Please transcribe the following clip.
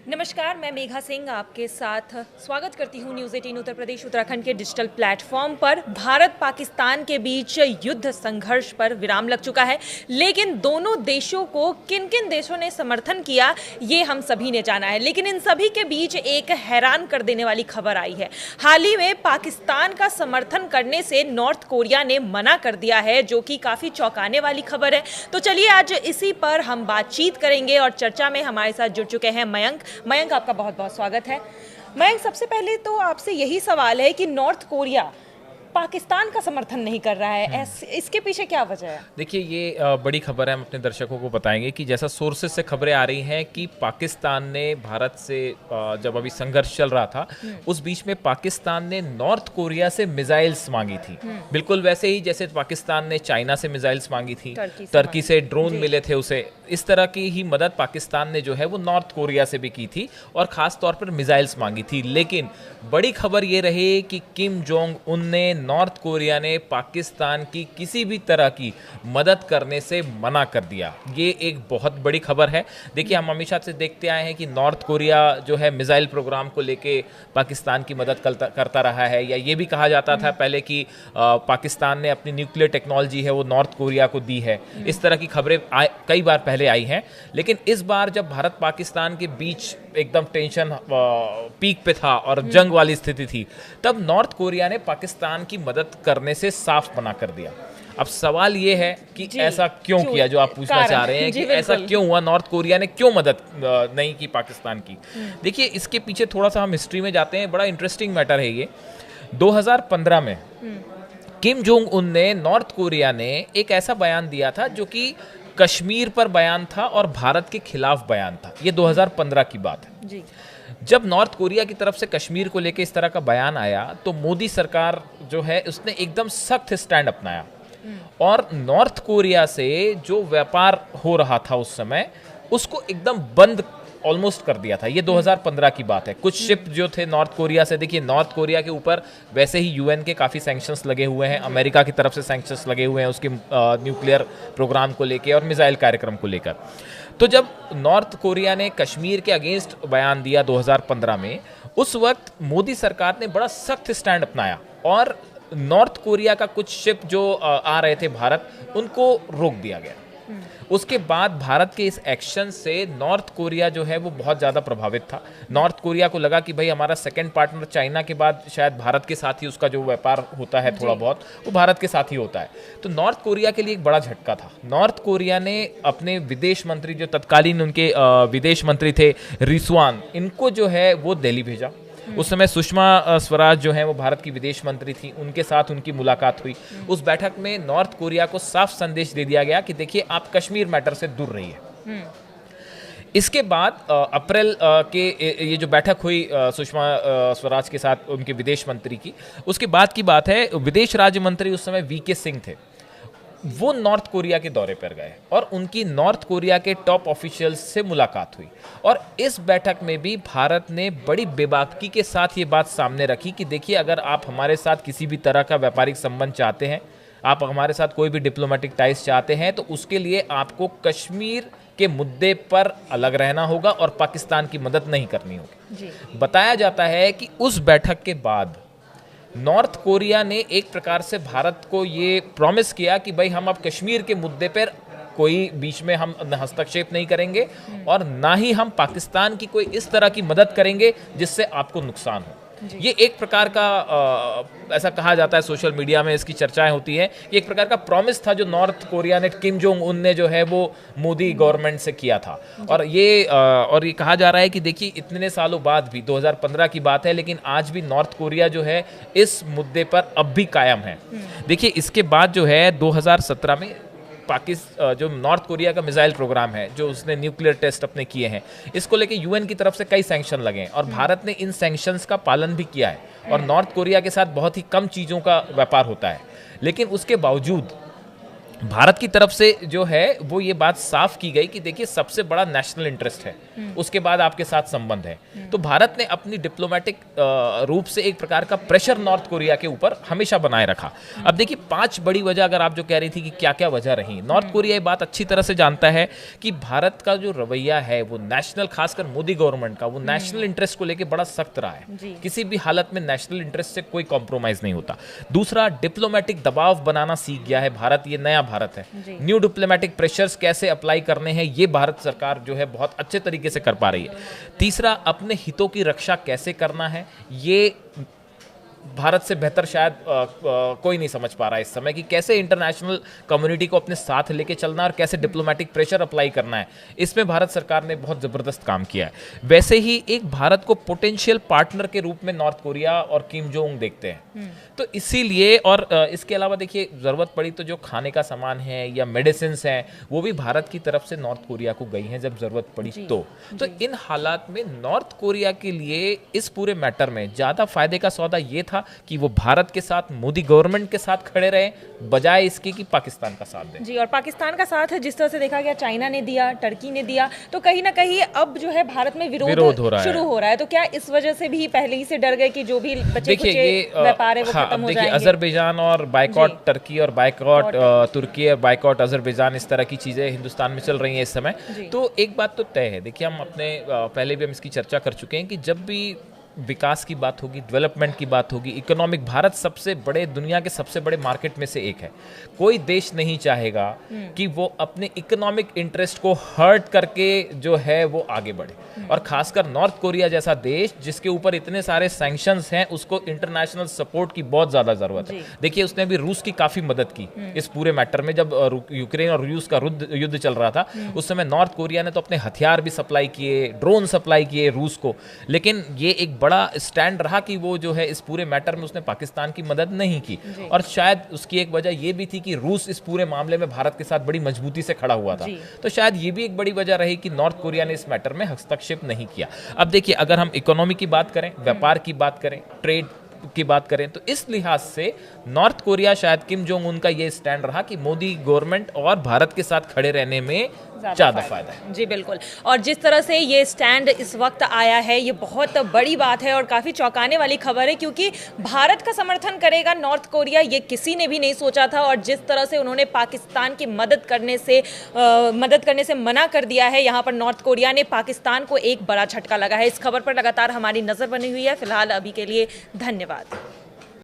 नमस्कार, मैं मेघा सिंह आपके साथ स्वागत करती हूँ न्यूज़ 18 उत्तर प्रदेश उत्तराखंड के डिजिटल प्लेटफॉर्म पर। भारत पाकिस्तान के बीच युद्ध संघर्ष पर विराम लग चुका है, लेकिन दोनों देशों को किन किन देशों ने समर्थन किया ये हम सभी ने जाना है। लेकिन इन सभी के बीच एक हैरान कर देने वाली खबर आई है। हाल ही में पाकिस्तान का समर्थन करने से नॉर्थ कोरिया ने मना कर दिया है, जो कि काफ़ी चौंकाने वाली खबर है। तो चलिए आज इसी पर हम बातचीत करेंगे और चर्चा में हमारे साथ जुड़ चुके हैं मयंक, आपका बहुत बहुत स्वागत है। मयंक, सबसे पहले तो आपसे यही सवाल है कि नॉर्थ कोरिया पाकिस्तान का समर्थन नहीं कर रहा है, इसके पीछे क्या वजह है? देखिए, ये बड़ी खबर है। हम अपने दर्शकों को बताएंगे कि जैसा सोर्सेज से खबरें आ रही हैं कि पाकिस्तान ने भारत से जब अभी संघर्ष चल रहा था उस बीच में पाकिस्तान ने नॉर्थ कोरिया से मिसाइल्स मांगी थी, बिल्कुल वैसे ही जैसे पाकिस्तान ने चाइना से मिसाइल्स मांगी थी, टर्की से ड्रोन मिले थे उसे। इस तरह की ही मदद पाकिस्तान ने जो है वो नॉर्थ कोरिया से भी की थी और ख़ास तौर पर मिसाइल्स मांगी थी। लेकिन बड़ी खबर ये रही कि किम जोंग उन ने, नॉर्थ कोरिया ने पाकिस्तान की किसी भी तरह की मदद करने से मना कर दिया। ये एक बहुत बड़ी खबर है। देखिए, हम हमेशा से देखते आए हैं कि नॉर्थ कोरिया जो है मिसाइल प्रोग्राम को लेके पाकिस्तान की मदद करता रहा है, या ये भी कहा जाता था पहले कि पाकिस्तान ने अपनी न्यूक्लियर टेक्नोलॉजी है वो नॉर्थ कोरिया को दी है। इस तरह की खबरें कई बार पहले आई हैं। लेकिन इस बार जब भारत पाकिस्तान के बीच एकदम टेंशन पीक पे था और जंग वाली स्थिति थी, तब नॉर्थ कोरिया ने पाकिस्तान की मदद करने से साफ मना कर दिया। अब सवाल ये है कि ऐसा क्यों किया, जो आप पूछना चाह रहे हैं कि ऐसा क्यों हुआ, नॉर्थ कोरिया ने क्यों मदद नहीं की पाकिस्तान की। देखिए, इसके पीछे थोड़ा सा हम हिस्ट्री में जाते हैं। बड़ा इंटरेस्टिंग मैटर है ये। 2015 में किम जोंग उन ने, नॉर्थ कोरिया ने एक ऐसा बयान दिया था जो कि कश्मीर पर बयान था और भारत के खिलाफ बयान था। ये 2015 की बात है जी। जब नॉर्थ कोरिया की तरफ से कश्मीर को लेकर इस तरह का बयान आया तो मोदी सरकार जो है उसने एकदम सख्त स्टैंड अपनाया और नॉर्थ कोरिया से जो व्यापार हो रहा था उस समय उसको एकदम बंद ऑलमोस्ट कर दिया था। ये 2015 की बात है। कुछ शिप जो थे नॉर्थ कोरिया से, देखिए नॉर्थ कोरिया के ऊपर वैसे ही यूएन के काफ़ी सैंक्शंस लगे हुए हैं, अमेरिका की तरफ से सैंक्शंस लगे हुए हैं उसके न्यूक्लियर प्रोग्राम को लेकर और मिसाइल कार्यक्रम को लेकर। तो जब नॉर्थ कोरिया ने कश्मीर के अगेंस्ट बयान दिया 2015 में, उस वक्त मोदी सरकार ने बड़ा सख्त स्टैंड अपनाया और नॉर्थ कोरिया का कुछ शिप जो आ रहे थे भारत, उनको रोक दिया गया। उसके बाद भारत के इस एक्शन से नॉर्थ कोरिया जो है वो बहुत ज़्यादा प्रभावित था। नॉर्थ कोरिया को लगा कि भाई हमारा सेकंड पार्टनर चाइना के बाद शायद भारत के साथ ही उसका जो व्यापार होता है थोड़ा बहुत, वो भारत के साथ ही होता है। तो नॉर्थ कोरिया के लिए एक बड़ा झटका था। नॉर्थ कोरिया ने अपने विदेश मंत्री, जो तत्कालीन उनके विदेश मंत्री थे रिस्वान, इनको जो है वो दिल्ली भेजा। उस समय सुषमा स्वराज जो है वो भारत की विदेश मंत्री थी, उनके साथ उनकी मुलाकात हुई। उस बैठक में नॉर्थ कोरिया को साफ संदेश दे दिया गया कि देखिए आप कश्मीर मैटर से दूर रहिए। इसके बाद अप्रैल के ये जो बैठक हुई सुषमा स्वराज के साथ उनके विदेश मंत्री की, उसके बाद की बात है, विदेश राज्य मंत्री उस समय वीके सिंह थे, वो नॉर्थ कोरिया के दौरे पर गए और उनकी नॉर्थ कोरिया के टॉप ऑफिशियल्स से मुलाकात हुई। और इस बैठक में भी भारत ने बड़ी बेबाकी के साथ ये बात सामने रखी कि देखिए, अगर आप हमारे साथ किसी भी तरह का व्यापारिक संबंध चाहते हैं, आप हमारे साथ कोई भी डिप्लोमेटिक टाइज चाहते हैं, तो उसके लिए आपको कश्मीर के मुद्दे पर अलग रहना होगा और पाकिस्तान की मदद नहीं करनी होगी। बताया जाता है कि उस बैठक के बाद नॉर्थ कोरिया ने एक प्रकार से भारत को ये प्रॉमिस किया कि भाई हम अब कश्मीर के मुद्दे पर कोई बीच में हम हस्तक्षेप नहीं करेंगे और ना ही हम पाकिस्तान की कोई इस तरह की मदद करेंगे जिससे आपको नुकसान हो। ये एक प्रकार का ऐसा कहा जाता है, सोशल मीडिया में इसकी चर्चाएं होती हैं, ये एक प्रकार का प्रॉमिस था जो नॉर्थ कोरिया ने, किम जोंग उन ने जो है वो मोदी गवर्नमेंट से किया था। और ये कहा जा रहा है कि देखिए इतने सालों बाद भी, 2015 की बात है, लेकिन आज भी नॉर्थ कोरिया जो है इस मुद्दे पर अब भी कायम है। देखिए, इसके बाद जो है 2017 में जो नॉर्थ कोरिया का मिसाइल प्रोग्राम है, जो उसने न्यूक्लियर टेस्ट अपने किए हैं, इसको लेके यूएन की तरफ से कई सैंक्शन लगे हैं और भारत ने इन सैंक्शंस का पालन भी किया है और नॉर्थ कोरिया के साथ बहुत ही कम चीज़ों का व्यापार होता है। लेकिन उसके बावजूद भारत की तरफ से जो है वो ये बात साफ की गई कि देखिए सबसे बड़ा नेशनल इंटरेस्ट है, उसके बाद आपके साथ संबंध है। तो भारत ने अपनी डिप्लोमेटिक रूप से एक प्रकार का प्रेशर नॉर्थ कोरिया के ऊपर हमेशा बनाए रखा। अब देखिए 5 बड़ी वजह, अगर आप जो कह रही थी कि क्या क्या वजह रही, नॉर्थ कोरिया ये बात अच्छी तरह से जानता है कि भारत का जो रवैया है वो नेशनल, खासकर मोदी गवर्नमेंट का, वो नेशनल इंटरेस्ट को लेकर बड़ा सख्त रहा है। किसी भी हालत में नेशनल इंटरेस्ट से कोई कॉम्प्रोमाइज नहीं होता। दूसरा, डिप्लोमेटिक दबाव बनाना सीख गया है भारत, ये नया भारत है। न्यू डिप्लोमेटिक प्रेशर्स कैसे अप्लाई करने हैं ये भारत सरकार जो है बहुत अच्छे तरीके से कर पा रही है। तीसरा, अपने हितों की रक्षा कैसे करना है ये भारत से बेहतर शायद कोई नहीं समझ पा रहा है इस समय, कि कैसे इंटरनेशनल कम्युनिटी को अपने साथ लेके चलना और कैसे डिप्लोमेटिक प्रेशर अप्लाई करना है। इसमें भारत सरकार ने बहुत ज़बरदस्त काम किया है। वैसे ही एक भारत को पोटेंशियल पार्टनर के रूप में नॉर्थ कोरिया और किम जोंग देखते हैं। तो इसीलिए, और इसके अलावा देखिए ज़रूरत पड़ी तो जो खाने का सामान है या मेडिसिन हैं वो भी भारत की तरफ से नॉर्थ कोरिया को गई हैं जब ज़रूरत पड़ी। तो इन हालात में नॉर्थ कोरिया के लिए इस पूरे मैटर में ज़्यादा फायदे का सौदा ये था कि वो भारत के साथ, मोदी गवर्नमेंट के साथ खड़े रहे, बजाय इसके कि पाकिस्तान का साथ दें। जी, और पाकिस्तान का साथ जिस तरह से देखा गया, चाइना ने दिया, टर्की ने दिया, तो कहीं ना कहीं अब जो है भारत में विरोध शुरू हो रहा है। तो क्या इस वजह से भी पहले ही से डर गए कि जो भी बचे कुचे व्यापार है वो खत्म हो जाएंगे? अजरबैजान और बायकॉट टर्की और बायकॉट तुर्की और बायकॉट अजरबैजान, इस तरह की चीजें हिंदुस्तान में चल रही हैं इस समय। तो एक बात तो तय है, देखिए हम अपने पहले भी हम इसकी चर्चा कर चुके हैं कि जब भी विकास की बात होगी, डेवलपमेंट की बात होगी, इकोनॉमिक, भारत सबसे बड़े, दुनिया के सबसे बड़े मार्केट में से एक है। कोई देश नहीं चाहेगा कि वो अपने इकोनॉमिक इंटरेस्ट को हर्ट करके जो है वो आगे बढ़े। और खासकर नॉर्थ कोरिया जैसा देश जिसके ऊपर इतने सारे सैंक्शंस हैं, उसको इंटरनेशनल सपोर्ट की बहुत ज़्यादा ज़रूरत है। देखिए उसने भी रूस की काफ़ी मदद की इस पूरे मैटर में। जब यूक्रेन और रूस का युद्ध चल रहा था उस समय नॉर्थ कोरिया ने तो अपने हथियार भी सप्लाई किए, ड्रोन सप्लाई किए रूस को। लेकिन ये एक बड़ा स्टैंड रहा कि वो जो है इस पूरे मैटर में उसने पाकिस्तान की मदद नहीं की। और शायद उसकी एक वजह ये भी थी कि रूस इस पूरे मामले में भारत के साथ बड़ी मजबूती से खड़ा हुआ था। तो शायद ये भी एक बड़ी वजह रही कि नॉर्थ कोरिया ने इस मैटर में हस्तक्षेप नहीं किया। अब देखिए अगर हम इकोनॉमी की बात करें, व्यापार की बात करें, ट्रेड की बात करें, तो इस लिहाज से नॉर्थ कोरिया, शायद किम जोंग उन का ये स्टैंड रहा कि मोदी गवर्नमेंट और भारत के साथ खड़े रहने में ज़्यादा फायदा है। जी बिल्कुल। और जिस तरह से ये स्टैंड इस वक्त आया है ये बहुत बड़ी बात है और काफ़ी चौंकाने वाली खबर है, क्योंकि भारत का समर्थन करेगा नॉर्थ कोरिया ये किसी ने भी नहीं सोचा था। और जिस तरह से उन्होंने पाकिस्तान की मदद करने से मना कर दिया है यहाँ पर नॉर्थ कोरिया ने, पाकिस्तान को एक बड़ा झटका लगा है। इस खबर पर लगातार हमारी नज़र बनी हुई है। फिलहाल अभी के लिए धन्यवाद।